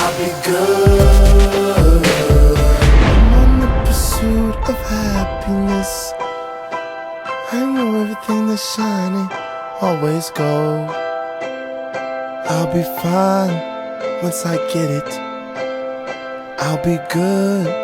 I'll be good. I'm on the pursuit of happiness. I know everything that's shining always gold. I'll be fine once I get it. I'll be good.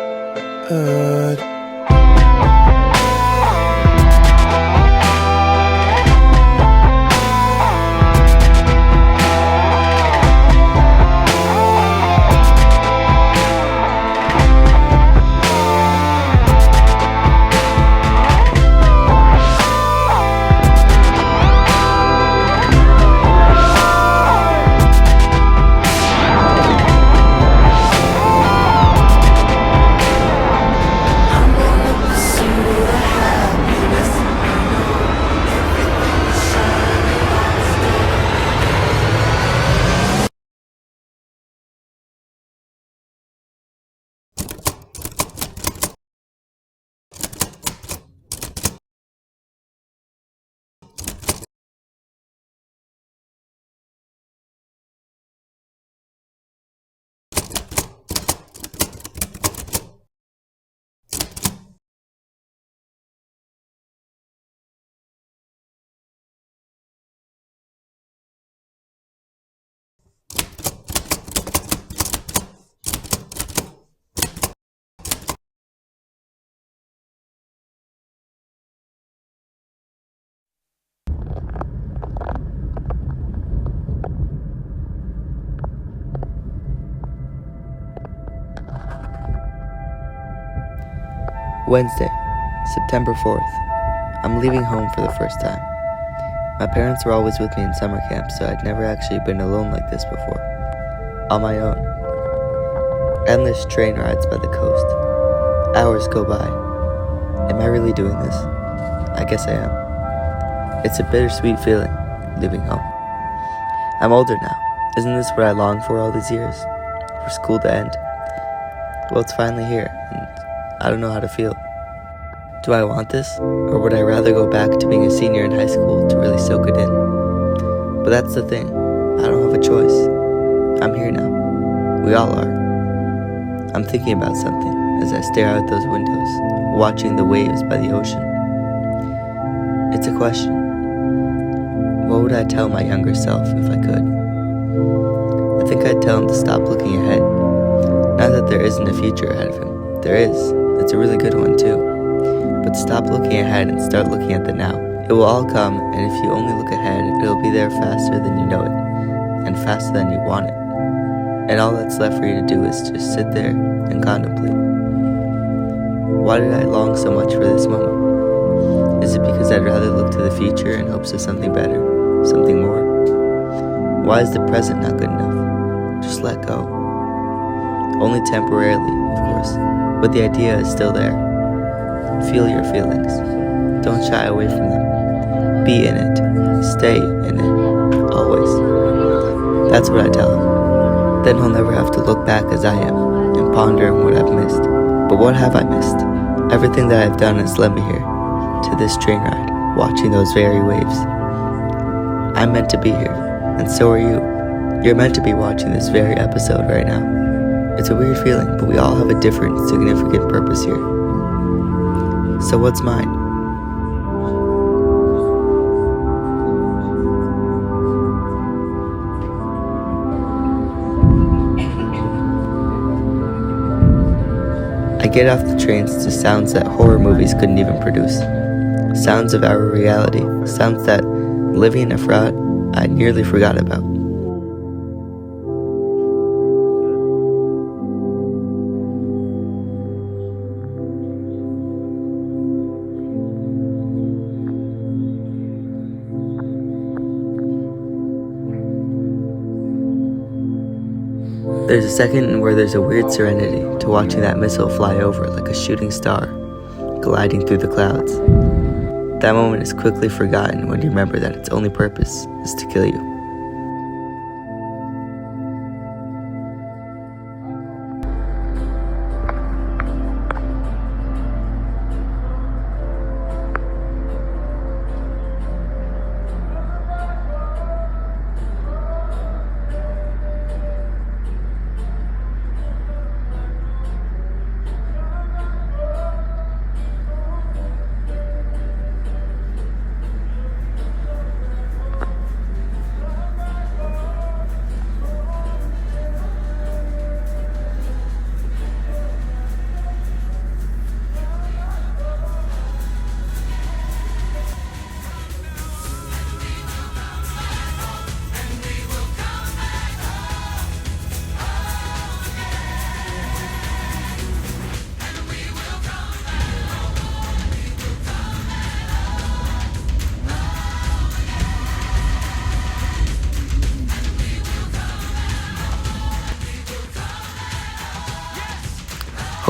Wednesday, September 4th. I'm leaving home for the first time. My parents were always with me in summer camp, so I'd never actually been alone like this before. On my own. Endless train rides by the coast. Hours go by. Am I really doing this? I guess I am. It's a bittersweet feeling, leaving home. I'm older now. Isn't this what I longed for all these years? For school to end? Well, it's finally here, and I don't know how to feel. Do I want this? Or would I rather go back to being a senior in high school to really soak it in? But that's the thing. I don't have a choice. I'm here now. We all are. I'm thinking about something as I stare out those windows, watching the waves by the ocean. It's a question. What would I tell my younger self if I could? I think I'd tell him to stop looking ahead. Not that there isn't a future ahead of him. There is. It's a really good one too. But stop looking ahead and start looking at the now. It will all come, and if you only look ahead, it'll be there faster than you know it, and faster than you want it. And all that's left for you to do is just sit there and contemplate. Why did I long so much for this moment? Is it because I'd rather look to the future in hopes of something better, something more? Why is the present not good enough? Just let go. Only temporarily, of course, but the idea is still there. Feel your feelings. Don't shy away from them. Be in it. Stay in it. Always. That's what I tell him. Then he'll never have to look back as I am and ponder on what I've missed. But what have I missed? Everything that I've done has led me here, to this train ride, watching those very waves. I'm meant to be here, and so are you. You're meant to be watching this very episode right now. It's a weird feeling, but we all have a different, significant purpose here. So what's mine? I get off the trains to sounds that horror movies couldn't even produce. Sounds of our reality. Sounds that, living in a fraud, I nearly forgot about. There's a second where there's a weird serenity to watching that missile fly over like a shooting star, gliding through the clouds. That moment is quickly forgotten when you remember that its only purpose is to kill you.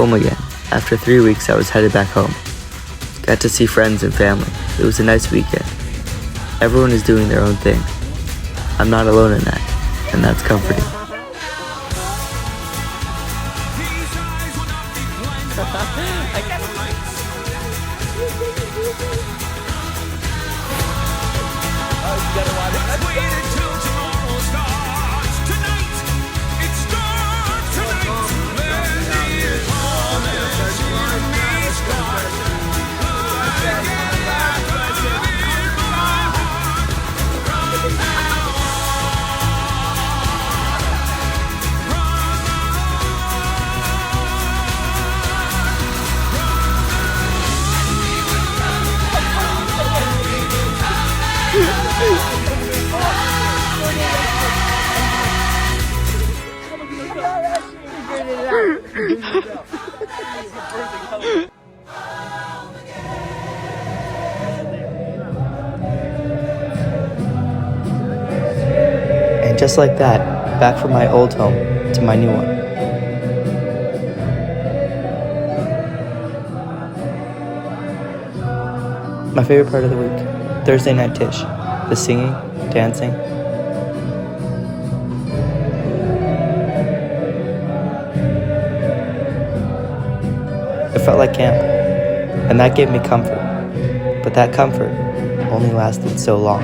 home again. After 3 weeks, I was headed back home. Got to see friends and family. It was a nice weekend. Everyone is doing their own thing. I'm not alone in that, and that's comforting. And just like that, back from my old home to my new one. My favorite part of the week, Thursday night Tish. The singing, dancing. It felt like camp, and that gave me comfort. But that comfort only lasted so long.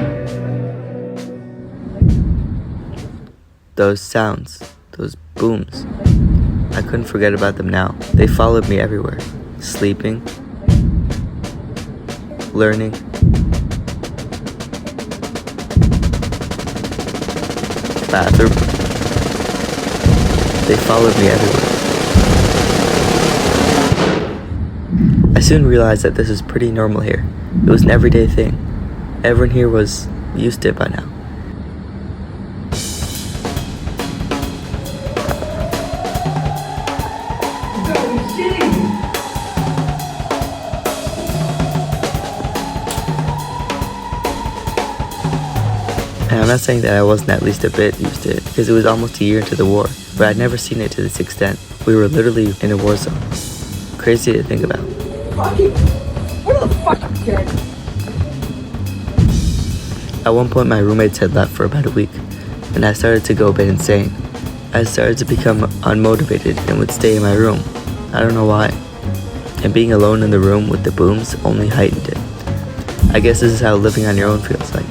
Those sounds, those booms, I couldn't forget about them now. They followed me everywhere. Sleeping, learning, bathroom. They followed me everywhere. I soon realized that this was pretty normal here. It was an everyday thing. Everyone here was used to it by now. And I'm not saying that I wasn't at least a bit used to it, because it was almost a year into the war, but I'd never seen it to this extent. We were literally in a war zone. Crazy to think about. Where the fuck are you? At one point, my roommates had left for about a week, and I started to go a bit insane. I started to become unmotivated and would stay in my room. I don't know why. And being alone in the room with the booms only heightened it. I guess this is how living on your own feels like.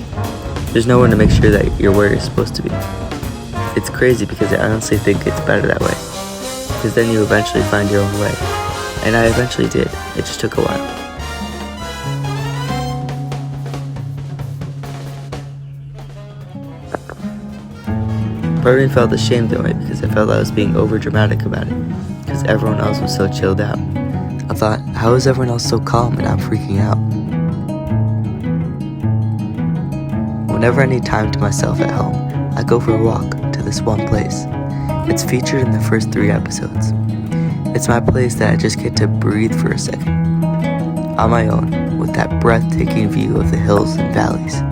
There's no one to make sure that you're where you're supposed to be. It's crazy because I honestly think it's better that way. Because then you eventually find your own way. And I eventually did. It just took a while. Part of me felt ashamed in a way because I felt I was being over dramatic about it. Because everyone else was so chilled out. I thought, how is everyone else so calm and I'm freaking out? Whenever I need time to myself at home, I go for a walk to this one place. It's featured in the first 3 episodes. It's my place that I just get to breathe for a second. On my own, with that breathtaking view of the hills and valleys.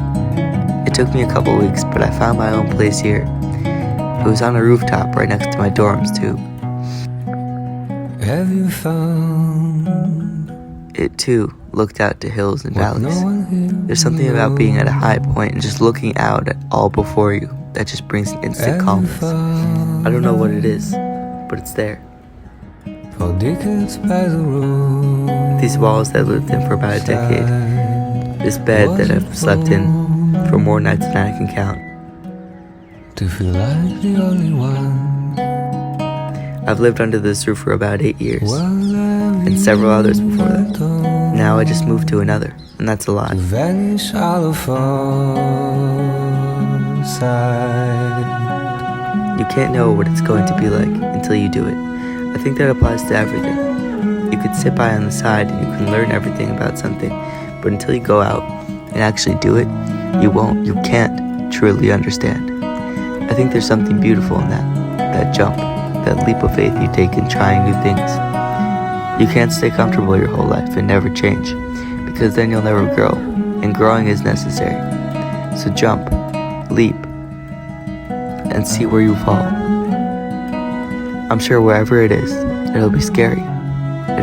It took me a couple weeks, but I found my own place here. It was on a rooftop right next to my dorms too. Have you found It too looked out to hills and valleys. There's something about being at a high point and just looking out at all before you that just brings an instant calmness. I don't know what it is, but it's there. These walls that I've lived in for about a decade. This bed that I've slept in for more nights than I can count. to feel like the only one? I've lived under this roof for about 8 years, and several others before that. Now I just moved to another, and that's a lot. Vanish out of our sight. You can't know what it's going to be like until you do it. I think that applies to everything. You could sit by on the side and you can learn everything about something, but until you go out and actually do it, you can't truly understand. I think there's something beautiful in that jump, that leap of faith you take in trying new things. You can't stay comfortable your whole life and never change, because then you'll never grow, and growing is necessary. So jump, leap, and see where you fall. I'm sure wherever it is, it'll be scary,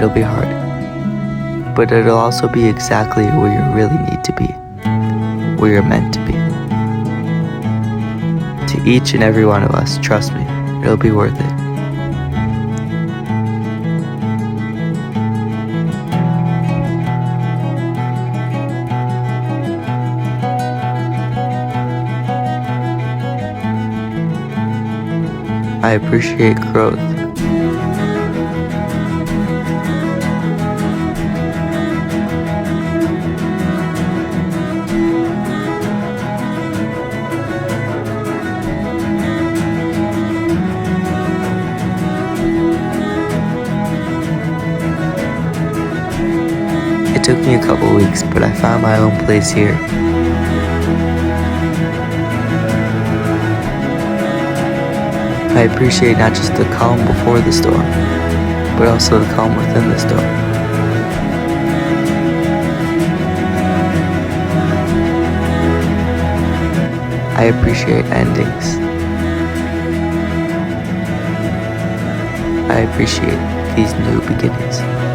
It'll be hard, but it'll also be exactly where you really need to be, where you're meant to be. To each and every one of us, trust me, it'll be worth it. I appreciate growth. It took me a couple weeks, but I found my own place here. I appreciate not just the calm before the storm, but also the calm within the storm. I appreciate endings. I appreciate these new beginnings.